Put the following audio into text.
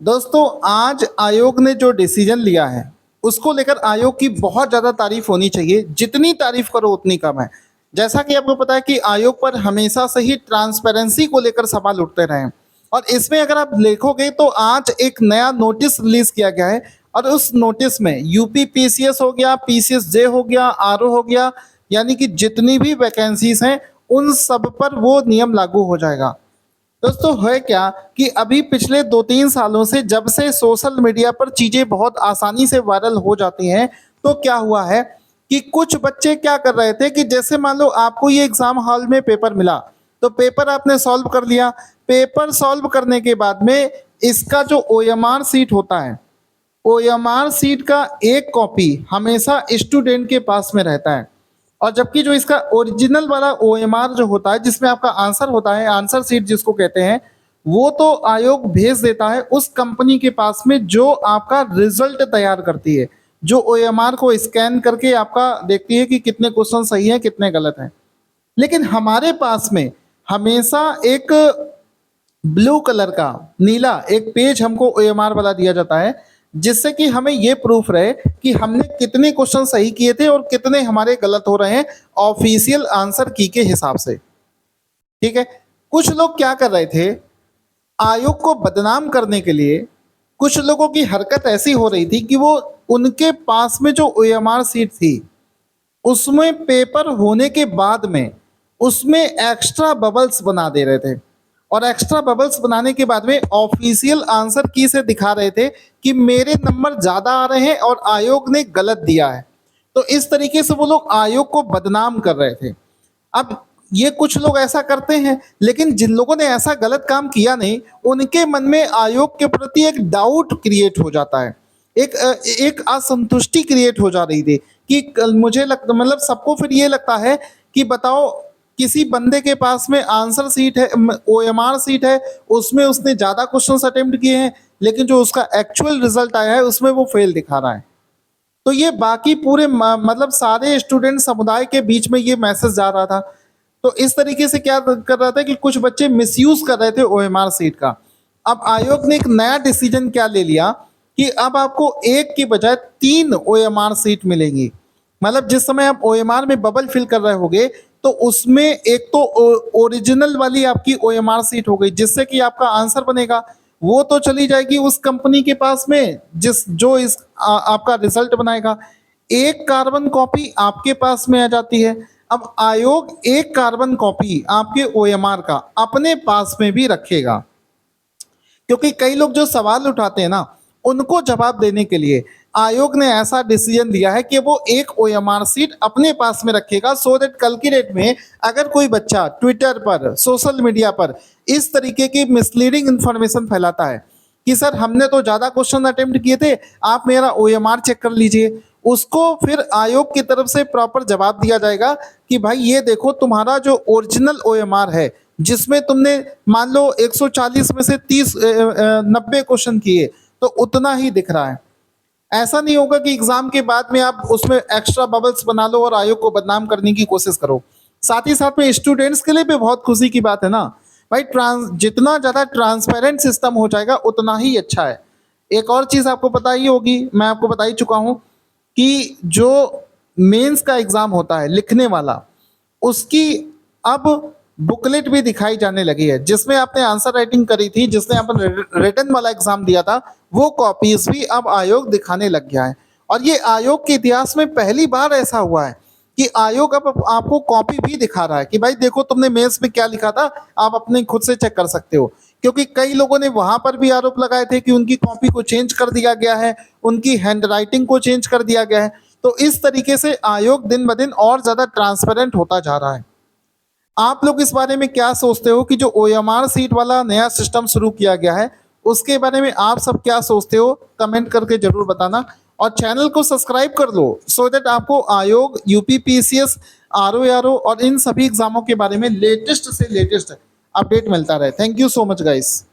दोस्तों, आज आयोग ने जो डिसीजन लिया है, उसको लेकर आयोग की बहुत ज़्यादा तारीफ होनी चाहिए। जितनी तारीफ करो उतनी कम है। जैसा कि आपको पता है कि आयोग पर हमेशा से ही ट्रांसपेरेंसी को लेकर सवाल उठते रहे हैं और इसमें अगर आप देखोगे तो आज एक नया नोटिस रिलीज किया गया है और उस नोटिस में यूपी पीसीएस हो गया, पीसीएस जे हो गया, आरओ हो गया, यानी कि जितनी भी वैकेंसीज हैं उन सब पर वो नियम लागू हो जाएगा। दोस्तों, है क्या कि अभी पिछले 2-3 सालों से जब से सोशल मीडिया पर चीज़ें बहुत आसानी से वायरल हो जाती हैं, तो क्या हुआ है कि कुछ बच्चे क्या कर रहे थे कि जैसे मान लो आपको ये एग्ज़ाम हॉल में पेपर मिला, तो पेपर आपने सॉल्व कर लिया। पेपर सॉल्व करने के बाद में इसका जो ओएमआर शीट होता है, ओएमआर शीट का एक कॉपी हमेशा स्टूडेंट के पास में रहता है और जबकि जो इसका ओरिजिनल वाला ओएमआर जो होता है जिसमें आपका आंसर होता है, आंसर शीट जिसको कहते हैं, वो तो आयोग भेज देता है उस कंपनी के पास में जो आपका रिजल्ट तैयार करती है, जो ओएमआर को स्कैन करके आपका देखती है कि कितने क्वेश्चन सही हैं, कितने गलत हैं। लेकिन हमारे पास में हमेशा एक ब्लू कलर का नीला एक पेज हमको ओएमआर वाला दिया जाता है, जिससे कि हमें ये प्रूफ रहे कि हमने कितने क्वेश्चन सही किए थे और कितने हमारे गलत हो रहे हैं ऑफिशियल आंसर की के हिसाब से। ठीक है, कुछ लोग क्या कर रहे थे, आयोग को बदनाम करने के लिए कुछ लोगों की हरकत ऐसी हो रही थी कि वो उनके पास में जो ओएमआर शीट थी उसमें पेपर होने के बाद में उसमें एक्स्ट्रा बबल्स बना दे रहे थे और एक्स्ट्रा बबल्स बनाने के बाद में ऑफिशियल आंसर की से दिखा रहे थे कि मेरे नंबर ज़्यादा आ रहे हैं और आयोग ने गलत दिया है। तो इस तरीके से वो लोग आयोग को बदनाम कर रहे थे। अब ये कुछ लोग ऐसा करते हैं, लेकिन जिन लोगों ने ऐसा गलत काम किया नहीं, उनके मन में आयोग के प्रति एक डाउट क्रिएट हो जाता है, एक असंतुष्टि क्रिएट हो जा रही थी कि मुझे लगता मतलब सबको फिर ये लगता है कि बताओ किसी बंदे के पास में आंसर सीट है, ओएमआर सीट है, उसमें उसने ज़्यादा क्वेश्चंस अटेम्प्ट किए हैं, लेकिन जो उसका एक्चुअल रिजल्ट आया है उसमें वो फेल दिखा रहा है। तो ये बाकी पूरे मतलब सारे स्टूडेंट समुदाय के बीच में ये मैसेज जा रहा था। तो इस तरीके से क्या कर रहा था कि कुछ बच्चे मिसयूज कर रहे थे ओएमआर सीट का। अब आयोग ने एक नया डिसीजन क्या ले लिया कि अब आपको एक की बजाय 3 ओएमआर सीट मिलेंगी। मतलब जिस समय आप ओएमआर में बबल फिल कर रहे होगे तो उसमें एक तो ओरिजिनल वाली आपकी ओएमआर सीट हो गई, जिससे कि आपका आंसर बनेगा वो तो चली जाएगी उस कंपनी के पास में जिस जो इस आपका रिजल्ट बनाएगा। एक कार्बन कॉपी आपके पास में आ जाती है। अब आयोग एक कार्बन कॉपी आपके ओएमआर का अपने पास में भी रखेगा, क्योंकि कई लोग जो सवाल उठाते हैं ना, उनको जवाब देने के लिए आयोग ने ऐसा डिसीजन लिया है कि वो एक ओएमआर सीट अपने पास में रखेगा, सो दैट कल की डेट में अगर कोई बच्चा ट्विटर पर, सोशल मीडिया पर इस तरीके की मिसलीडिंग इंफॉर्मेशन फैलाता है कि सर हमने तो ज़्यादा क्वेश्चन अटेम्प्ट किए थे, आप मेरा ओएमआर चेक कर लीजिए, उसको फिर आयोग की तरफ से प्रॉपर जवाब दिया जाएगा कि भाई ये देखो तुम्हारा जो ओरिजिनल ओएमआर है जिसमें तुमने मान लो 140 में से 90 क्वेश्चन किए तो उतना ही दिख रहा है। ऐसा नहीं होगा कि एग्जाम के बाद में आप उसमें एक्स्ट्रा बबल्स बना लो और आयोग को बदनाम करने की कोशिश करो। साथ ही साथ में स्टूडेंट्स के लिए भी बहुत खुशी की बात है ना भाई, जितना ज़्यादा ट्रांसपेरेंट सिस्टम हो जाएगा उतना ही अच्छा है। एक और चीज़ आपको पता ही होगी, मैं आपको बता ही चुका हूँ कि जो मेंस का एग्ज़ाम होता है लिखने वाला, उसकी अब बुकलेट भी दिखाई जाने लगी है, जिसमें आपने आंसर राइटिंग करी थी, जिसने आपने रिटन वाला एग्जाम दिया था, वो कॉपीज भी अब आयोग दिखाने लग गया है। और ये आयोग के इतिहास में पहली बार ऐसा हुआ है कि आयोग अब आपको कॉपी भी दिखा रहा है कि भाई देखो तुमने मेंस में क्या लिखा था, आप अपने खुद से चेक कर सकते हो। क्योंकि कई लोगों ने वहां पर भी आरोप लगाए थे कि उनकी कॉपी को चेंज कर दिया गया है, उनकी हैंड राइटिंग को चेंज कर दिया गया है। तो इस तरीके से आयोग दिन ब दिन और ज्यादा ट्रांसपेरेंट होता जा रहा है। आप लोग इस बारे में क्या सोचते हो कि जो ओएमआर सीट वाला नया सिस्टम शुरू किया गया है उसके बारे में आप सब क्या सोचते हो, कमेंट करके जरूर बताना और चैनल को सब्सक्राइब कर लो सो दैट आपको आयोग, यूपी पीसीएस, आरओ और इन सभी एग्जामों के बारे में लेटेस्ट से लेटेस्ट अपडेट मिलता रहे। Thank you so much guys.